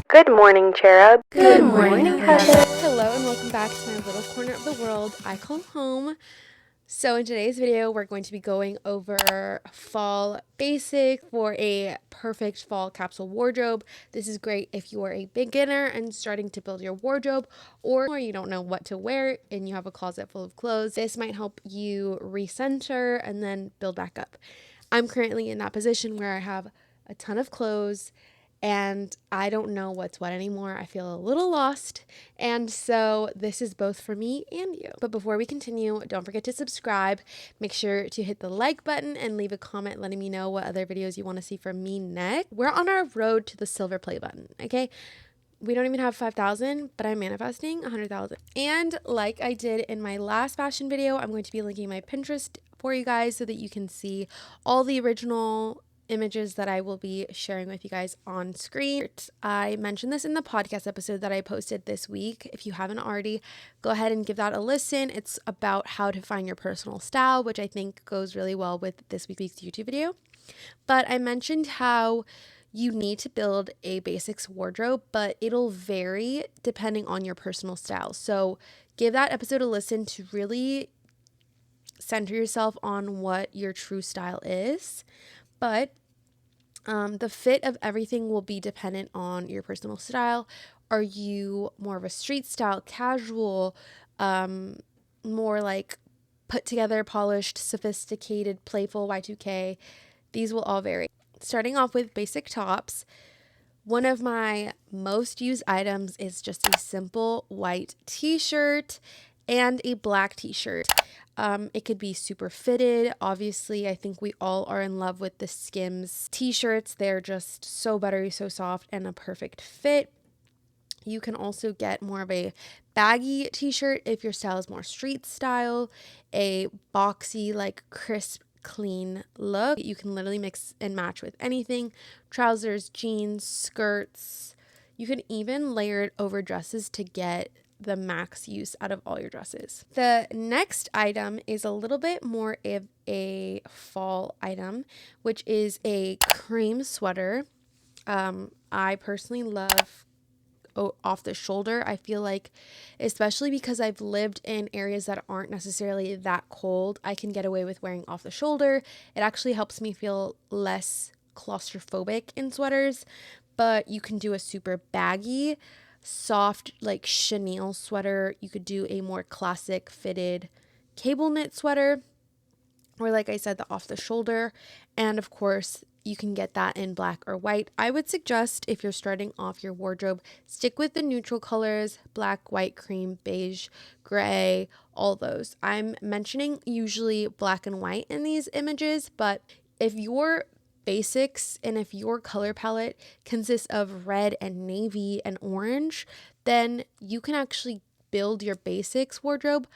Good morning, Cherub. Good morning, Heather. Hello and welcome back to my little corner of the world I call home. So in today's video, we're going to be going over fall basic for a perfect fall capsule wardrobe. This is great if you are a beginner and starting to build your wardrobe, or you don't know what to wear and you have a closet full of clothes. This might help you recenter and then build back up. I'm currently in that position where I have a ton of clothes and I don't know what's what anymore. I feel a little lost. And so this is both for me and you. But before we continue, don't forget to subscribe. Make sure to hit the like button and leave a comment letting me know what other videos you want to see from me next. We're on our road to the silver play button, okay? We don't even have 5,000, but I'm manifesting 100,000. And like I did in my last fashion video, I'm going to be linking my Pinterest for you guys so that you can see all the original images that I will be sharing with you guys on screen. I mentioned this in the podcast episode that I posted this week. If you haven't already, go ahead and give that a listen. It's about how to find your personal style, which I think goes really well with this week's YouTube video. But I mentioned how you need to build a basics wardrobe, but it'll vary depending on your personal style. So give that episode a listen to really center yourself on what your true style is. But the fit of everything will be dependent on your personal style. Are you more of a street style, casual, more like put together, polished, sophisticated, playful, Y2K? These will all vary. Starting off with basic tops, one of my most used items is just a simple white t-shirt and a black t-shirt. It could be super fitted. Obviously, I think we all are in love with the Skims t-shirts. They're just so buttery, so soft, and a perfect fit. You can also get more of a baggy t-shirt if your style is more street style, a boxy, like crisp, clean look. You can literally mix and match with anything. Trousers, jeans, skirts. You can even layer it over dresses to get the max use out of all your dresses. The next item is a little bit more of a fall item, which is a cream sweater. I personally love off the shoulder. I feel like, especially because I've lived in areas that aren't necessarily that cold, I can get away with wearing off the shoulder. It actually helps me feel less claustrophobic in sweaters, but you can do a super baggy, soft, like chenille sweater. You could do a more classic fitted cable knit sweater, or like I said, the off the shoulder. And of course, you can get that in black or white. I would suggest, if you're starting off your wardrobe, stick with the neutral colors: black, white, cream, beige, gray, all those. I'm mentioning usually black and white in these images, but if your basics and if your color palette consists of red and navy and orange, then you can actually build your basics wardrobe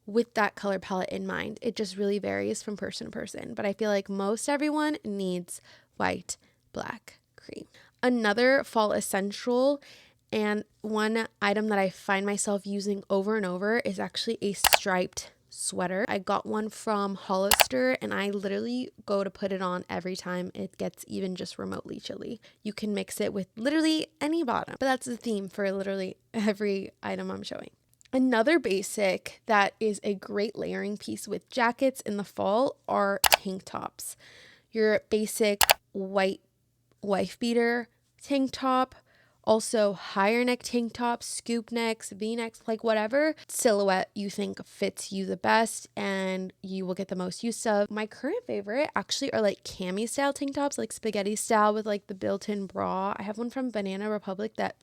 with that color palette in mind. It just really varies from person to person, but I feel like most everyone needs white, black, cream. Another fall essential, and one item that I find myself using over and over, is actually a striped sweater. I got one from Hollister and I literally go to put it on every time it gets even just remotely chilly. You can mix it with literally any bottom, but that's the theme for literally every item I'm showing. Another basic that is a great layering piece with jackets in the fall are tank tops. Your basic white wife beater tank top, also higher neck tank tops, scoop necks, V-necks, like whatever silhouette you think fits you the best and you will get the most use of. My current favorite actually are like cami style tank tops, like spaghetti style with like the built-in bra. I have one from Banana Republic that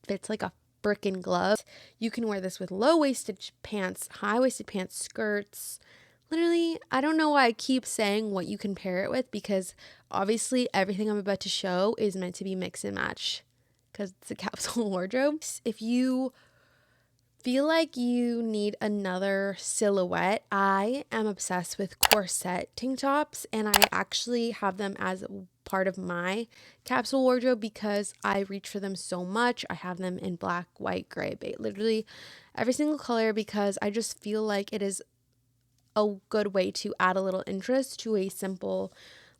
fits like a frickin' glove. You can wear this with low-waisted pants, high-waisted pants, skirts. Literally, I don't know why I keep saying what you can pair it with, because obviously everything I'm about to show is meant to be mix and match because it's a capsule wardrobe. If you feel like you need another silhouette, I am obsessed with corset tank tops, and I actually have them as part of my capsule wardrobe because I reach for them so much. I have them in black, white, gray, beige, literally every single color, because I just feel like it is a good way to add a little interest to a simple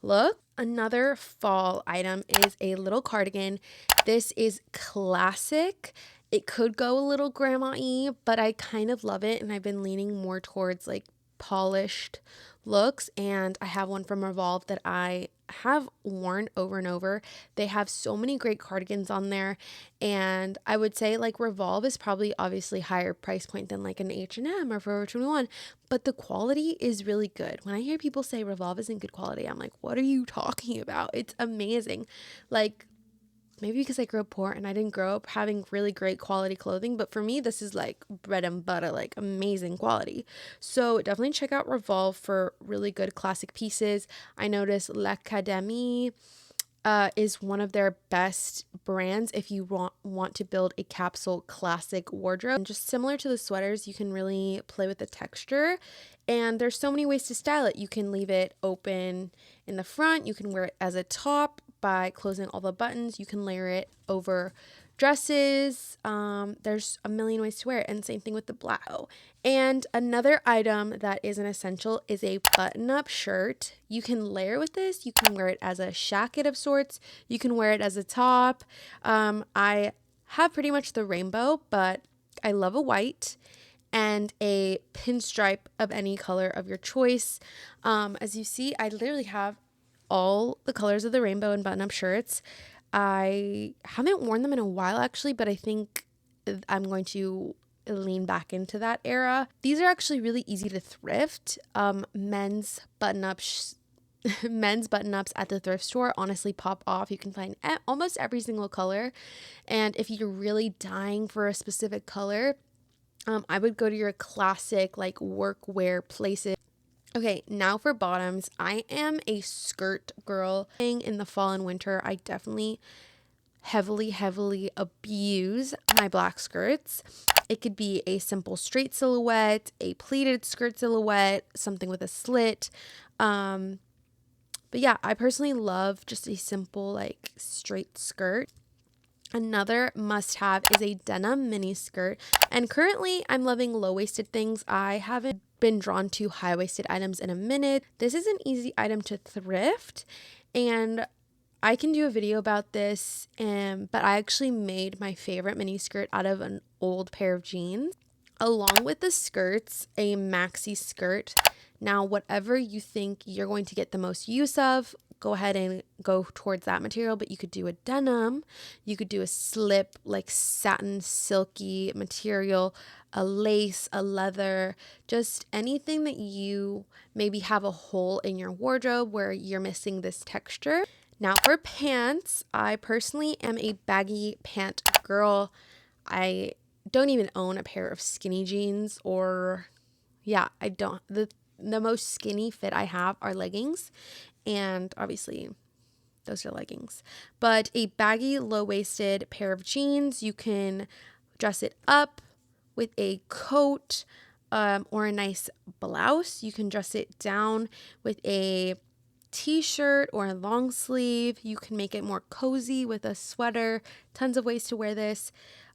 look. Another fall item is a little cardigan. This is classic. It could go a little grandma-y, but I kind of love it, and I've been leaning more towards like polished looks, and I have one from Revolve that I have worn over and over. They have so many great cardigans on there, and I would say like Revolve is probably obviously higher price point than like an H&M or Forever 21, but the quality is really good. When I hear people say Revolve isn't good quality, I'm like, what are you talking about? It's amazing. Like, maybe because I grew up poor and I didn't grow up having really great quality clothing, but for me, this is like bread and butter, like amazing quality. So definitely check out Revolve for really good classic pieces. I noticed L'Académie is one of their best brands if you want to build a capsule classic wardrobe. And just similar to the sweaters, you can really play with the texture, and there's so many ways to style it. You can leave it open in the front, you can wear it as a top by closing all the buttons, you can layer it over dresses. There's a million ways to wear it, and same thing with the black. And another item that is an essential is a button-up shirt. You can layer with this. You can wear it as a jacket of sorts. You can wear it as a top. I have pretty much the rainbow, but I love a white and a pinstripe of any color of your choice. As you see, I literally have all the colors of the rainbow in button-up shirts. I haven't worn them in a while actually, but I think I'm going to lean back into that era. These are actually really easy to thrift. Men's button-ups at the thrift store honestly pop off. You can find almost every single color, and if you're really dying for a specific color, I would go to your classic like workwear places. Okay, now for bottoms. I am a skirt girl. In the fall and winter, I definitely heavily abuse my black skirts. It could be a simple straight silhouette, a pleated skirt silhouette, something with a slit. But yeah, I personally love just a simple like straight skirt. Another must-have is a denim mini skirt, and currently I'm loving low-waisted things. I haven't been drawn to high-waisted items in a minute. This is an easy item to thrift, and I can do a video about this, but I actually made my favorite mini skirt out of an old pair of jeans. Along with the skirts, a maxi skirt. Now, whatever you think you're going to get the most use of, go ahead and go towards that material, but you could do a denim, you could do a slip, like satin, silky material, a lace, a leather, just anything that you maybe have a hole in your wardrobe where you're missing this texture. Now for pants, I personally am a baggy pant girl. I don't even own a pair of skinny jeans, or yeah, I don't. The most skinny fit I have are leggings, and obviously those are leggings. But a baggy low-waisted pair of jeans, you can dress it up with a coat or a nice blouse. You can dress it down with a t-shirt or a long sleeve. You can make it more cozy with a sweater. Tons of ways to wear this.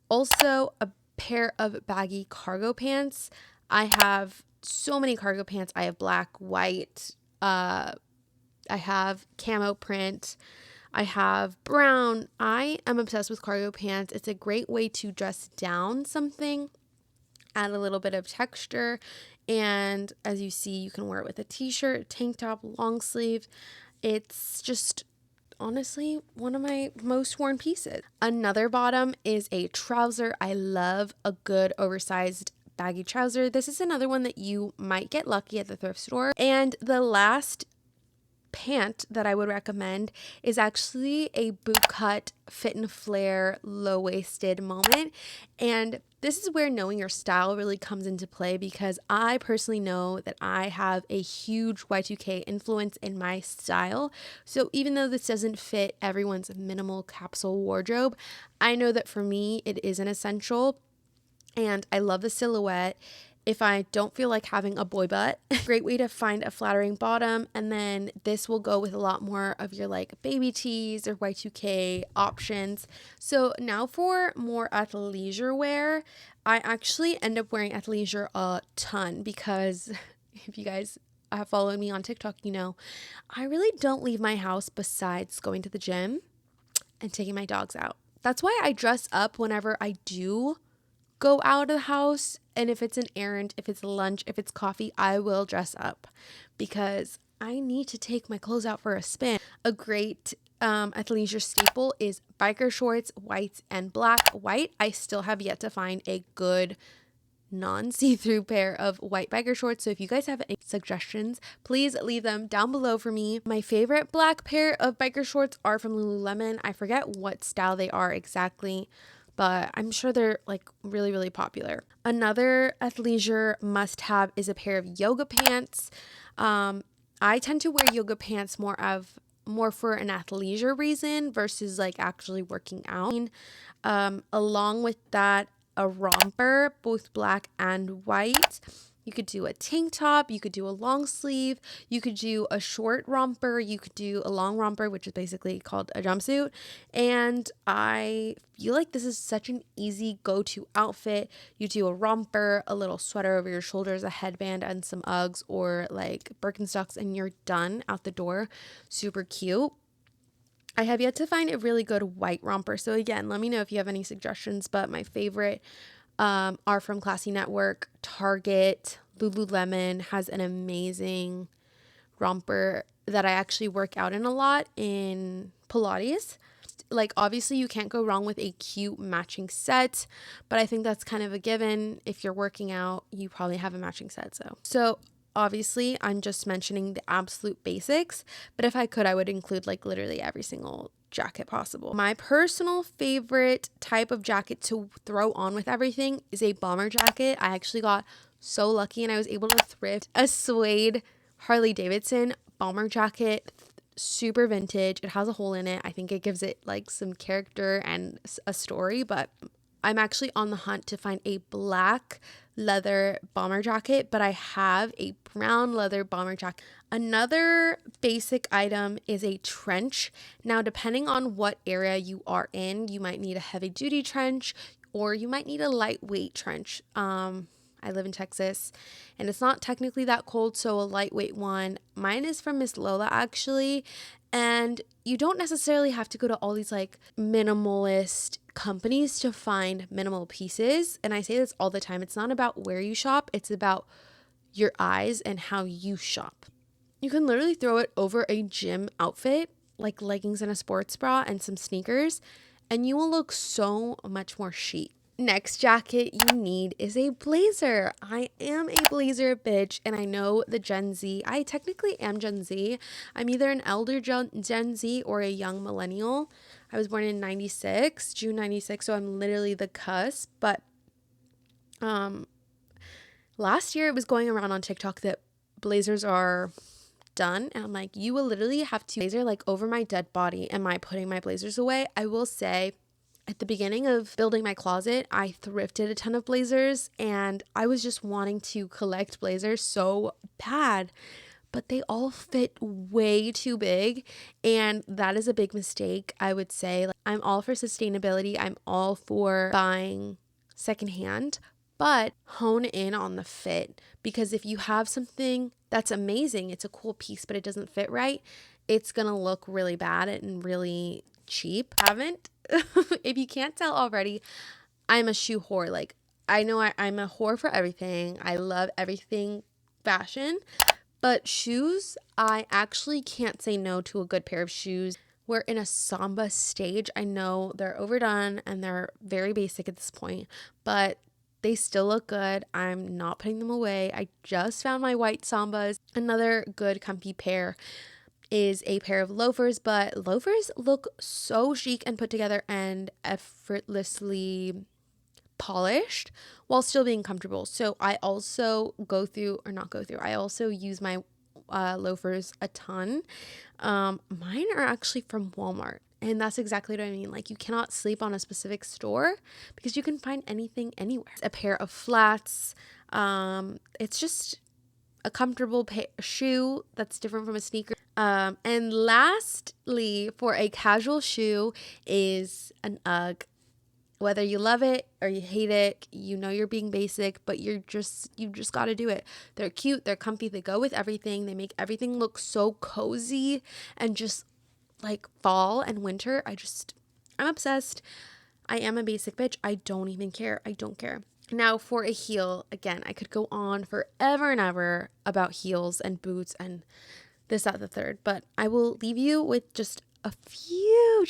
Also, a pair of baggy cargo pants. I have so many cargo pants. I have black, white, I have camo print, I have brown. I am obsessed with cargo pants. It's a great way to dress down something, add a little bit of texture, and as you see, you can wear it with a t-shirt, tank top, long sleeve. It's just honestly one of my most worn pieces. Another bottom is a trouser. I love a good oversized baggy trouser. This is another one that you might get lucky at the thrift store. And the last pant that I would recommend is actually a boot cut fit and flare low-waisted moment, and this is where knowing your style really comes into play, because I personally know that I have a huge Y2K influence in my style. So even though this doesn't fit everyone's minimal capsule wardrobe, I know that for me it is an essential, and I love the silhouette. If I don't feel like having a boy butt, great way to find a flattering bottom. And then this will go with a lot more of your like baby tees or Y2K options. So now for more athleisure wear, I actually end up wearing athleisure a ton because if you guys have followed me on TikTok, you know, I really don't leave my house besides going to the gym and taking my dogs out. That's why I dress up whenever I do go out of the house. And if it's an errand, if it's lunch, if it's coffee, I will dress up because I need to take my clothes out for a spin. A great athleisure staple is biker shorts, white and black. White, I still have yet to find a good non-see-through pair of white biker shorts. So if you guys have any suggestions, please leave them down below for me. My favorite black pair of biker shorts are from Lululemon. I forget what style they are exactly, but I'm sure they're like really, really popular. Another athleisure must-have is a pair of yoga pants. I tend to wear yoga pants more for an athleisure reason versus like actually working out. Along with that, a romper, both black and white. You could do a tank top, you could do a long sleeve, you could do a short romper, you could do a long romper, which is basically called a jumpsuit. And I feel like this is such an easy go-to outfit. You do a romper, a little sweater over your shoulders, a headband, and some Uggs or like Birkenstocks, and you're done out the door. Super cute. I have yet to find a really good white romper. So again, let me know if you have any suggestions, but my favorite are from Classy Network. Target, Lululemon has an amazing romper that I actually work out in a lot in Pilates. Like obviously you can't go wrong with a cute matching set, but I think that's kind of a given. If you're working out, you probably have a matching set. So obviously I'm just mentioning the absolute basics, but if I could, I would include like literally every single jacket possible. My personal favorite type of jacket to throw on with everything is a bomber jacket. I actually got so lucky and I was able to thrift a suede Harley Davidson bomber jacket. Super vintage. It has a hole in it. I think it gives it like some character and a story, but I'm actually on the hunt to find a black leather bomber jacket, but I have a brown leather bomber jacket. Another basic item is a trench. Now, depending on what area you are in, you might need a heavy duty trench or you might need a lightweight trench. I live in Texas and it's not technically that cold, so a lightweight one. Mine is from Miss Lola actually, and you don't necessarily have to go to all these like minimalist companies to find minimal pieces. And I say this all the time. It's not about where you shop. It's about your eyes and how you shop. You can literally throw it over a gym outfit, like leggings and a sports bra and some sneakers, and you will look so much more chic. Next jacket you need is a blazer. I am a blazer bitch, and I know the Gen Z. I technically am Gen Z. I'm either an elder Gen Z or a young millennial. I was born in 96, June 96, so I'm literally the cusp. But last year it was going around on TikTok that blazers are done, and I'm like, you will literally have to blazer like over my dead body. Am I putting my blazers away? I will say, at the beginning of building my closet, I thrifted a ton of blazers and I was just wanting to collect blazers so bad, but they all fit way too big, and that is a big mistake. I would say, like, I'm all for sustainability. I'm all for buying secondhand, but hone in on the fit, because if you have something that's amazing, it's a cool piece, but it doesn't fit right, it's gonna look really bad and really cheap. If you can't tell already, I'm a shoe whore. Like, I know I'm a whore for everything. I love everything fashion, but shoes, I actually can't say no to a good pair of shoes. We're in a samba stage. I know they're overdone and they're very basic at this point, but they still look good. I'm not putting them away. I just found my white sambas. Another good comfy pair is a pair of loafers, but loafers look so chic and put together and effortlessly polished while still being comfortable. So I also I also use my loafers a ton. Mine are actually from Walmart, and that's exactly what I mean. Like, you cannot sleep on a specific store because you can find anything anywhere. A pair of flats. It's just a comfortable shoe that's different from a sneaker. And lastly, for a casual shoe is an UGG. Whether you love it or you hate it, you know you're being basic, but you just got to do it. They're cute, they're comfy, they go with everything. They make everything look so cozy and just like fall and winter. I'm obsessed. I am a basic bitch. I don't even care. I don't care. Now for a heel, again, I could go on forever and ever about heels and boots and this, that, the third, but I will leave you with just a few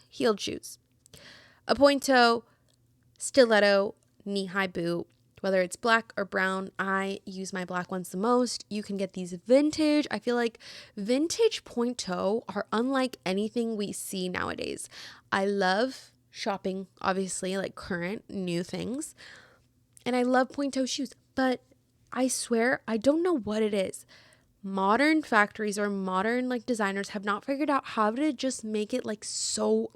heeled shoes. A point toe, stiletto, knee-high boot, whether it's black or brown. I use my black ones the most. You can get these vintage. I feel like vintage point toe are unlike anything we see nowadays. I love shopping, obviously, like current new things, and I love point toe shoes, but I swear I don't know what it is. Modern factories or modern like designers have not figured out how to just make it like so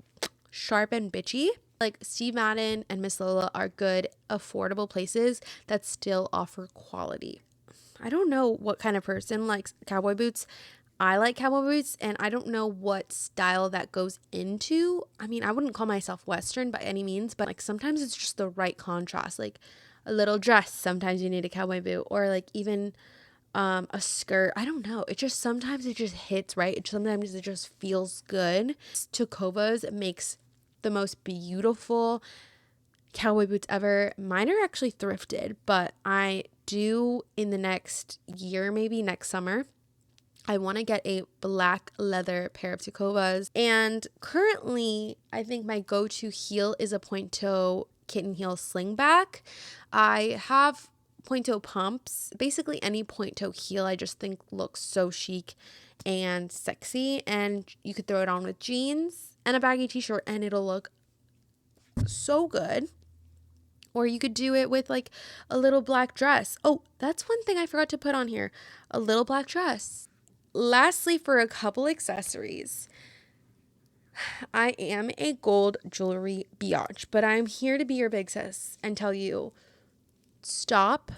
sharp and bitchy. Like Steve Madden and Miss Lola are good, affordable places that still offer quality. I don't know what kind of person likes cowboy boots. I like cowboy boots, and I don't know what style that goes into. I mean, I wouldn't call myself Western by any means, but like sometimes it's just the right contrast. Like a little dress, sometimes you need a cowboy boot, or like even a skirt. I don't know. Sometimes it just hits right. Sometimes it just feels good. Tecovas makes the most beautiful cowboy boots ever. Mine are actually thrifted, but I do in the next year, maybe next summer, I want to get a black leather pair of Tecovas. And currently, I think my go-to heel is a point toe kitten heel slingback. I have point toe pumps. Basically any point toe heel I just think looks so chic and sexy, and you could throw it on with jeans and a baggy t-shirt and it'll look so good. Or you could do it with like a little black dress. Oh, that's one thing I forgot to put on here. A little black dress. Lastly, for a couple accessories, I am a gold jewelry biatch, but I'm here to be your big sis and tell you, stop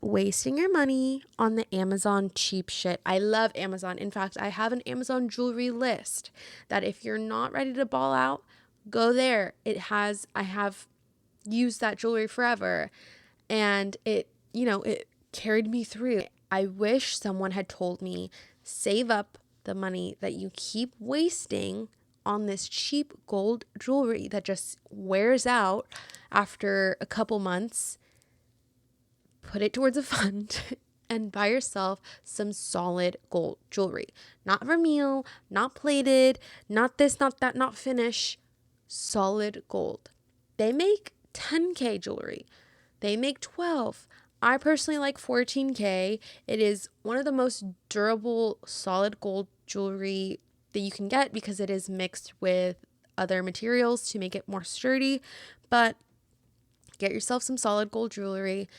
wasting your money on the Amazon cheap shit. I love Amazon. In fact, I have an Amazon jewelry list that if you're not ready to ball out, go there. I have used that jewelry forever, and it carried me through. I wish someone had told me, save up the money that you keep wasting on this cheap gold jewelry that just wears out after a couple months. Put it towards a fund and buy yourself some solid gold jewelry. Not vermeil, not plated, not this, not that, not finish. Solid gold. They make 10K jewelry. They make 12. I personally like 14K. It is one of the most durable solid gold jewelry that you can get because it is mixed with other materials to make it more sturdy. But get yourself some solid gold jewelry.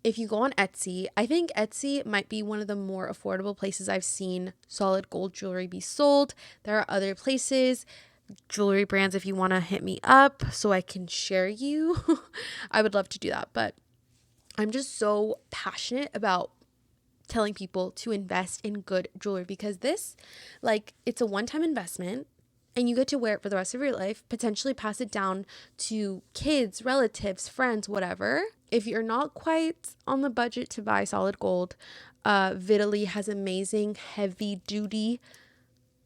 If you go on Etsy, I think Etsy might be one of the more affordable places I've seen solid gold jewelry be sold. There are other places, jewelry brands, if you want to hit me up so I can share you. I would love to do that. But I'm just so passionate about telling people to invest in good jewelry because this, like, it's a one-time investment and you get to wear it for the rest of your life, potentially pass it down to kids, relatives, friends, whatever. If you're not quite on the budget to buy solid gold, Vitaly has amazing heavy-duty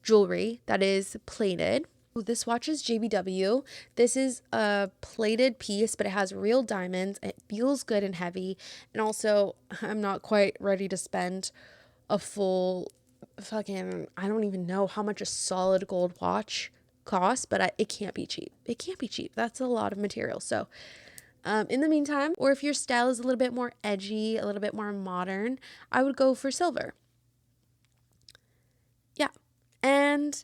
jewelry that is plated. This watch is JBW. This is a plated piece, but it has real diamonds. It feels good and heavy. And also, I'm not quite ready to spend a full I don't even know how much a solid gold watch costs, but it can't be cheap. It can't be cheap. That's a lot of material. So, in the meantime, or if your style is a little bit more edgy, a little bit more modern, I would go for silver. Yeah. And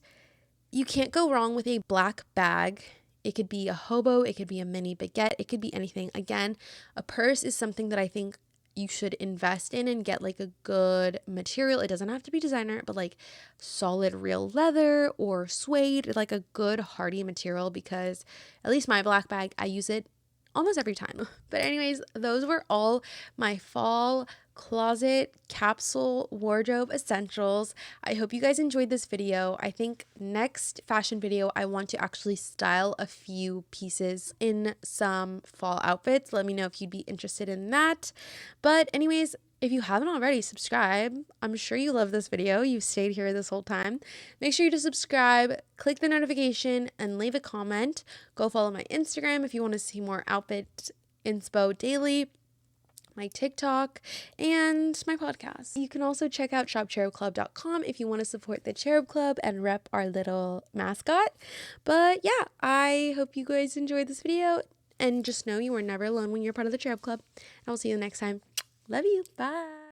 you can't go wrong with a black bag. It could be a hobo, it could be a mini baguette, it could be anything. Again, a purse is something that I think you should invest in and get like a good material. It doesn't have to be designer, but like solid real leather or suede, like a good hardy material, because at least my black bag, I use it almost every time. But anyways, those were all my fall closet capsule wardrobe essentials. I hope you guys enjoyed this video. I think next fashion video I want to actually style a few pieces in some fall outfits. Let me know if you'd be interested in that. But anyways, if you haven't already, subscribe. I'm sure you love this video. You stayed here this whole time. Make sure you to subscribe, click the notification, and leave a comment. Go follow my Instagram if you want to see more outfit inspo daily, my TikTok, and my podcast. You can also check out shopcherubclub.com if you want to support the Cherub Club and rep our little mascot. But yeah, I hope you guys enjoyed this video, and just know you are never alone when you're part of the Cherub Club. And I'll see you next time. Love you. Bye.